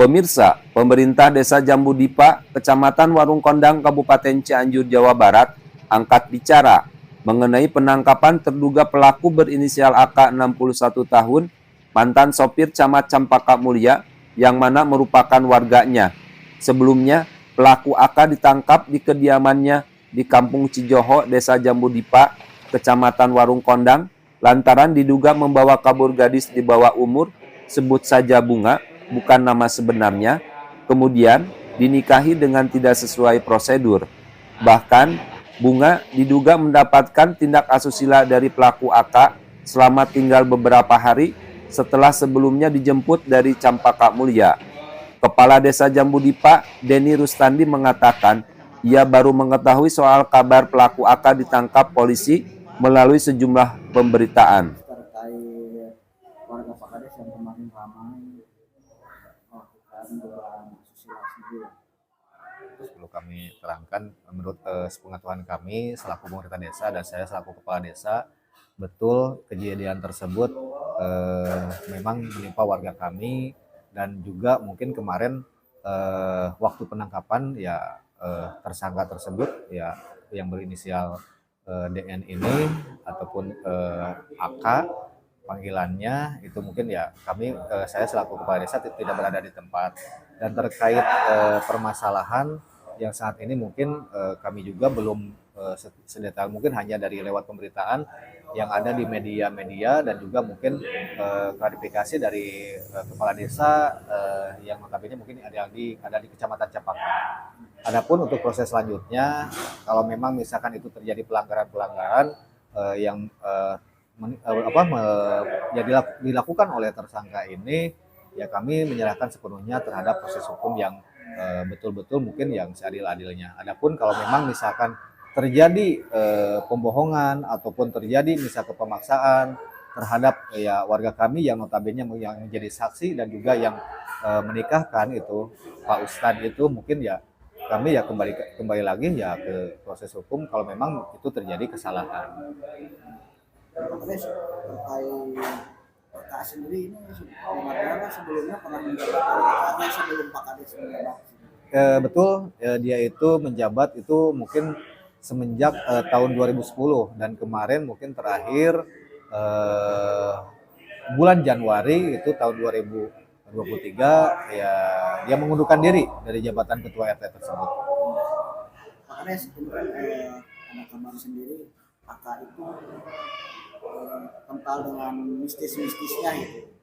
Pemirsa, pemerintah Desa Jambu Dipa, Kecamatan Warung Kondang, Kabupaten Cianjur, Jawa Barat, angkat bicara mengenai penangkapan terduga pelaku berinisial AK 61 tahun, mantan sopir Camat Campaka Mulya, yang mana merupakan warganya. Sebelumnya, pelaku AK ditangkap di kediamannya di Kampung Cijoho, Desa Jambu Dipa, Kecamatan Warung Kondang, lantaran diduga membawa kabur gadis di bawah umur, sebut saja Bunga, bukan nama sebenarnya, kemudian dinikahi dengan tidak sesuai prosedur. Bahkan, Bunga diduga mendapatkan tindak asusila dari pelaku AK selama tinggal beberapa hari setelah sebelumnya dijemput dari Campaka Mulya. Kepala Desa Jambu Dipa, Denny Rustandi, mengatakan ia baru mengetahui soal kabar pelaku AK ditangkap polisi melalui sejumlah pemberitaan. Terkait warga Pak Kades yang kemarin ramai melakukan dugaan asusila sendiri. Terus perlu kami terangkan, menurut sepengetahuan kami selaku pemerintah desa dan saya selaku kepala desa, betul kejadian tersebut memang menimpa warga kami, dan juga mungkin kemarin waktu penangkapan ya tersangka tersebut ya yang berinisial DN ini ataupun AK panggilannya itu mungkin ya kami saya selaku kepala desa tidak berada di tempat. Dan terkait permasalahan yang saat ini mungkin kami juga belum sedetail mungkin, hanya dari lewat pemberitaan yang ada di media-media dan juga mungkin klarifikasi dari kepala desa yang notabene mungkin ada di Kecamatan Campaka. Adapun untuk proses selanjutnya, kalau memang misalkan itu terjadi pelanggaran-pelanggaran yang dilakukan oleh tersangka ini, ya kami menyerahkan sepenuhnya terhadap proses hukum yang betul-betul mungkin yang seadil-adilnya. Adapun kalau memang misalkan terjadi pembohongan ataupun terjadi misalkan pemaksaan terhadap ya warga kami yang notabene yang menjadi saksi dan juga yang menikahkan itu Pak Ustadz, itu mungkin ya kami ya kembali lagi ya ke proses hukum kalau memang itu terjadi kesalahan. Pak Kades terkait PK sendiri ini sebenarnya sebelumnya pernah menjabat PK sebelum Pak Kades menjabat. Betul, dia itu menjabat itu mungkin semenjak tahun 2010, dan kemarin mungkin terakhir bulan Januari itu tahun 2023 ya dia mengundurkan diri dari jabatan ketua RT tersebut. Pak Kades ini kan ada kabar sendiri AK itu kental dengan mistis-mistisnya gitu.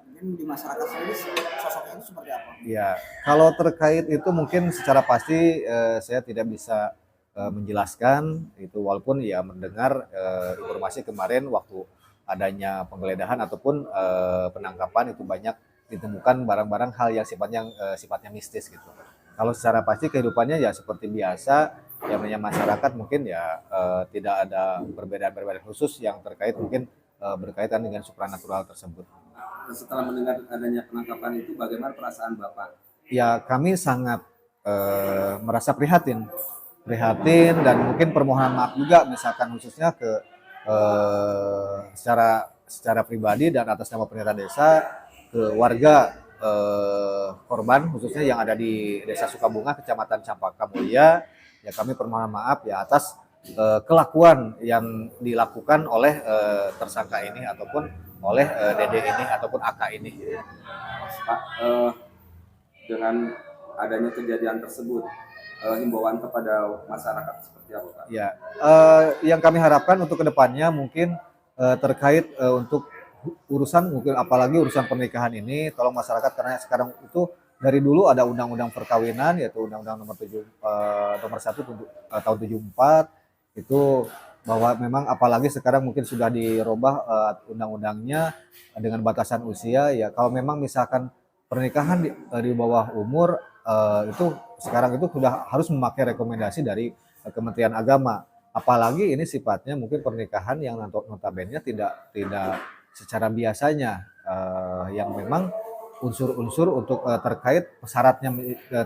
Mungkin di masyarakat sendiri sosoknya itu seperti apa? Ya, kalau terkait itu mungkin secara pasti saya tidak bisa menjelaskan itu, walaupun ya mendengar informasi kemarin waktu adanya penggeledahan ataupun penangkapan itu banyak ditemukan barang-barang hal yang sifatnya mistis gitu. Kalau secara pasti kehidupannya ya seperti biasa, yang namanya masyarakat mungkin ya tidak ada perbedaan-perbedaan khusus yang terkait mungkin berkaitan dengan supranatural tersebut. Setelah mendengar adanya penangkapan itu, bagaimana perasaan Bapak? Ya kami sangat merasa prihatin dan mungkin permohonan maaf juga, misalkan khususnya ke secara pribadi dan atas nama pemerintah desa ke warga korban khususnya yang ada di Desa Sukabunga, Kecamatan Campaka Mulya. Ya kami permohonan maaf ya atas kelakuan yang dilakukan oleh tersangka ini ataupun oleh DD ini ataupun AK ini. Pak, dengan adanya kejadian tersebut, himbauan kepada masyarakat seperti apa, Pak? Ya, yang kami harapkan untuk kedepannya mungkin terkait untuk urusan mungkin apalagi urusan pernikahan ini, tolong masyarakat, karena sekarang itu dari dulu ada undang-undang perkawinan yaitu Undang-Undang nomor 1 tahun 74 itu, bahwa memang apalagi sekarang mungkin sudah dirubah undang-undangnya dengan batasan usia ya. Kalau memang misalkan pernikahan di bawah umur itu sekarang itu sudah harus memakai rekomendasi dari Kementerian Agama. Apalagi ini sifatnya mungkin pernikahan yang notabene tidak secara biasanya yang memang unsur-unsur untuk terkait syaratnya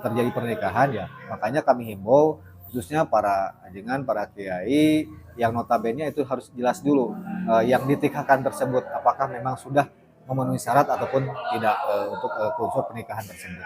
terjadi pernikahan ya. Makanya kami himbau khususnya para ajengan, para kiai yang notabene itu harus jelas dulu yang ditikahkan tersebut apakah memang sudah memenuhi syarat ataupun tidak untuk unsur pernikahan tersebut.